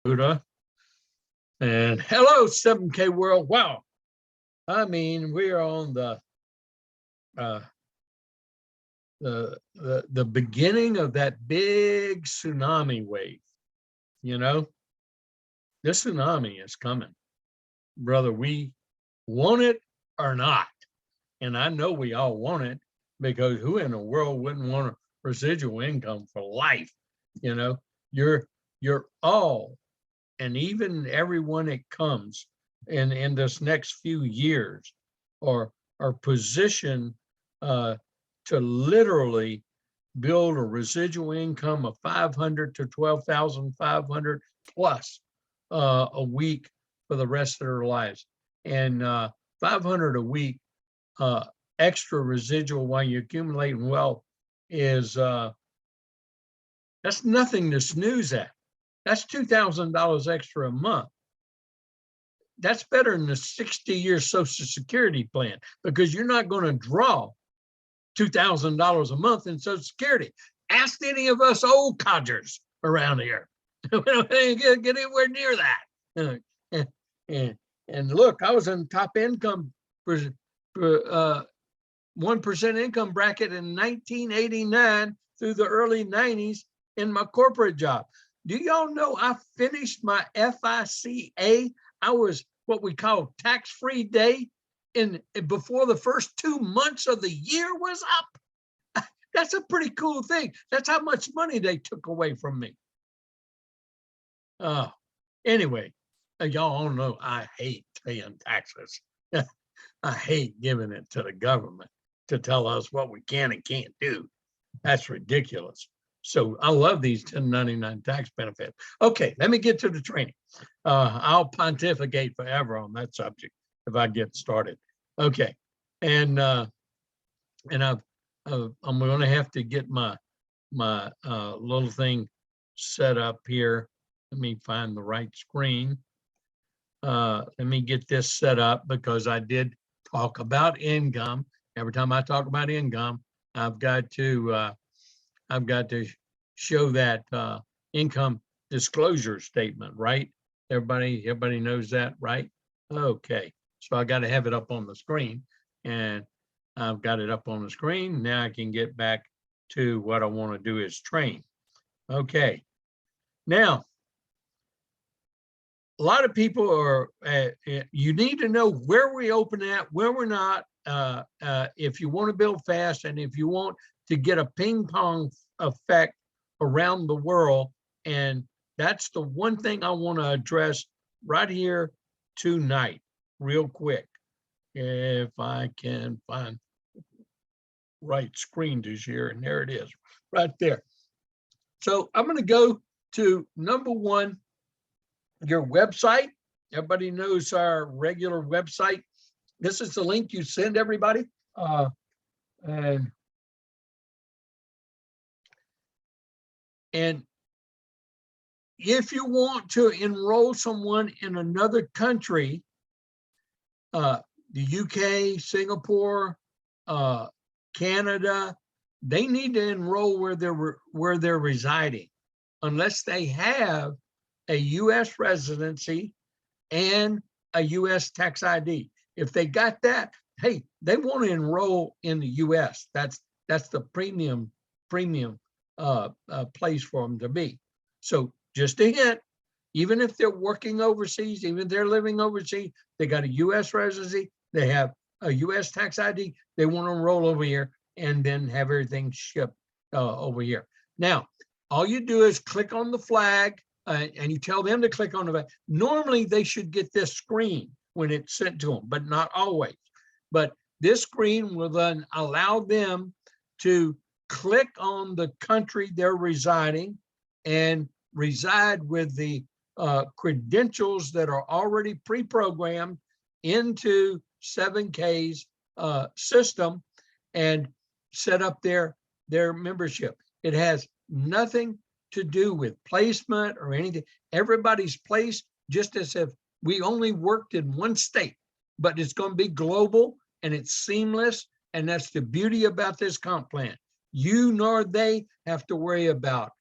Buddha. And hello, 7K world. Wow. I mean, we are on uh, the beginning of that big tsunami wave. You know, this tsunami is coming, brother. We want it or not. And I know we all want it, because who in the world wouldn't want a residual income for life? You know, you're all, and even everyone that comes in this next few years are positioned to literally build a residual income of 500 to 12,500 plus a week for the rest of their lives. And 500 a week extra residual while you're accumulating wealth is that's nothing to snooze at. That's $2,000 extra a month. That's better than the 60-year Social Security plan, because you're not going to draw $2,000 a month in Social Security. Ask any of us old codgers around here. We don't get anywhere near that. And look, I was in top income for 1% income bracket in 1989 through the early 90s in my corporate job. Do y'all know I finished my FICA? I was what we call tax-free day before the first 2 months of the year was up. That's a pretty cool thing. That's how much money they took away from me. Anyway, y'all all know I hate paying taxes. I hate giving it to the government to tell us what we can and can't do. That's ridiculous. So I love these 1099 tax benefits. Okay, let me get to the training. I'll pontificate forever on that subject if I get started. Okay, and I'm going to have to get my little thing set up here. Let me find the right screen. Let me get this set up, because I did talk about income. Every time I talk about income, I've got to show that income disclosure statement, right? Everybody knows that, right? Okay, so I got to have it up on the screen, and I've got it up on the screen. Now I can get back to what I want to do is train. Okay, now a lot of people are, you need to know where we open at, where we're not, if you want to build fast, and if you want to get a ping pong effect around the world. And that's the one thing I want to address right here tonight, real quick. If I can find right screen to share, and there it is, right there. So I'm going to go to number one, your website. Everybody knows our regular website. This is the link you send everybody. And if you want to enroll someone in another country, the UK, Singapore, Canada, they need to enroll where they're residing, unless they have a US residency and a US tax ID. If they got that, hey, they want to enroll in the US. That's the premium place for them to be. So just a hint, even if they're working overseas, even if they're living overseas, they got a US residency, they have a US tax ID, they want to enroll over here and then have everything shipped over here. Now, all you do is click on the flag, and you tell them to click on the flag. Normally, they should get this screen when it's sent to them, but not always. But this screen will then allow them to click on the country they're residing and reside with the credentials that are already pre-programmed into 7K's system and set up their membership. It has nothing to do with placement or anything. Everybody's placed just as if we only worked in one state, but it's going to be global and it's seamless. And that's the beauty about this comp plan. You nor they have to worry about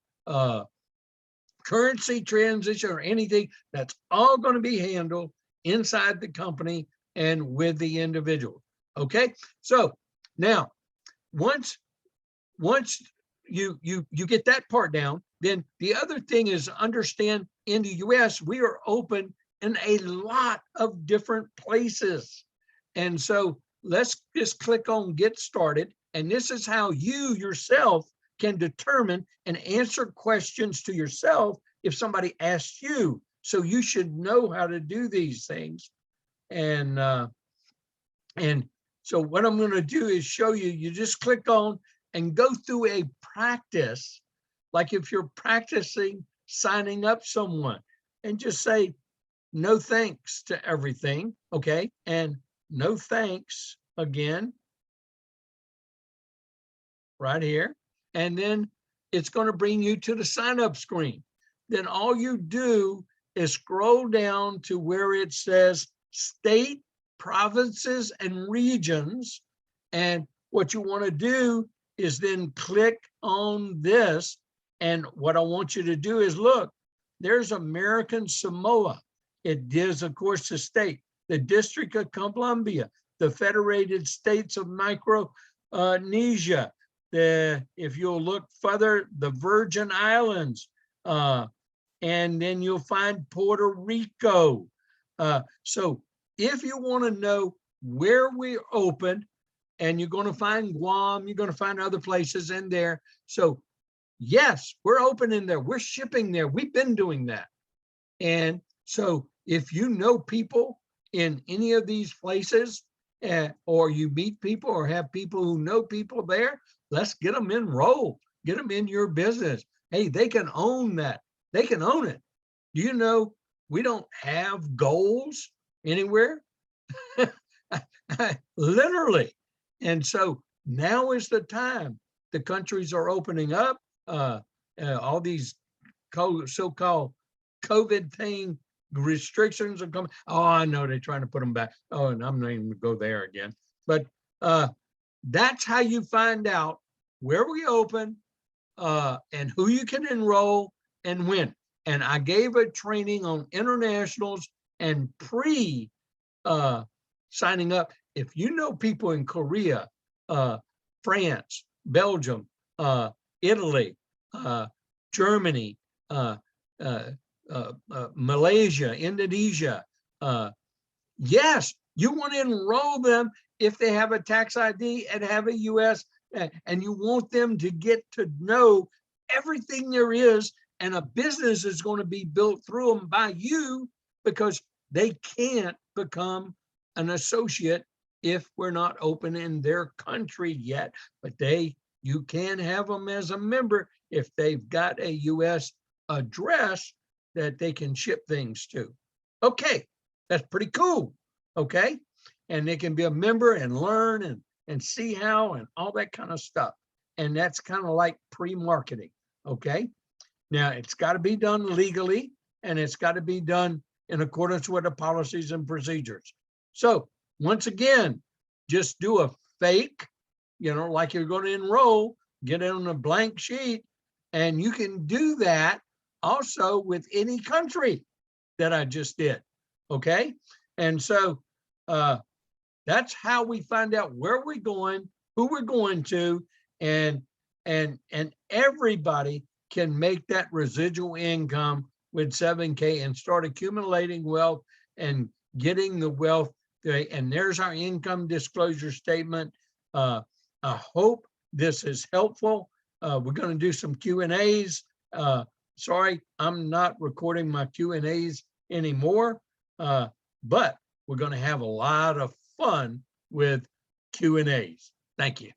currency transition or anything, that's all going to be handled inside the company and with the individual. Okay, so now once you get that part down, then the other thing is understand in the US, we are open in a lot of different places. And so let's just click on get started. And this is how you yourself can determine and answer questions to yourself if somebody asks you. So you should know how to do these things. And so what I'm going to do is show you, you just click on and go through a practice, like if you're practicing signing up someone, and just say, no thanks to everything, okay? And no thanks again, right here. And then it's going to bring you to the sign up screen. Then all you do is scroll down to where it says state, provinces, and regions. And what you want to do is then click on this. And what I want you to do is look, there's American Samoa. It is, of course, the state, the District of Columbia, the Federated States of Micronesia, if you'll look further, the Virgin Islands, and then you'll find Puerto Rico. So if you want to know where we're open, and you're going to find Guam, you're going to find other places in there. So yes, we're open in there. We're shipping there. We've been doing that. And so if you know people in any of these places, or you meet people or have people who know people there, let's get them enrolled, get them in your business. Hey, they can own that. They can own it. Do you know we don't have goals anywhere? Literally. And so now is the time. The countries are opening up. All these so-called COVID thing restrictions are coming. Oh, I know they're trying to put them back. Oh, and I'm not even going to go there again. But that's how you find out where we open and who you can enroll and when. And I gave a training on internationals and signing up. If you know people in Korea, France, Belgium, Italy, Germany, Malaysia, Indonesia, yes, you want to enroll them if they have a tax ID and have a US, and you want them to get to know everything there is, and a business is going to be built through them by you, because they can't become an associate if we're not open in their country yet. But you can have them as a member if they've got a US address that they can ship things to. Okay, that's pretty cool. Okay, and they can be a member and learn and see how and all that kind of stuff. And that's kind of like pre-marketing. Okay, now it's got to be done legally, and it's got to be done in accordance with the policies and procedures. So once again, just do a fake, like you're going to enroll, get it on a blank sheet, and you can do that also with any country that I just did. Okay, and so that's how we find out where we're going, who we're going to, and everybody can make that residual income with 7K and start accumulating wealth and getting the wealth. And there's our income disclosure statement. I hope this is helpful. We're going to do some Q&As. Sorry, I'm not recording my Q&As anymore, but we're going to have a lot of fun with Q&As. Thank you.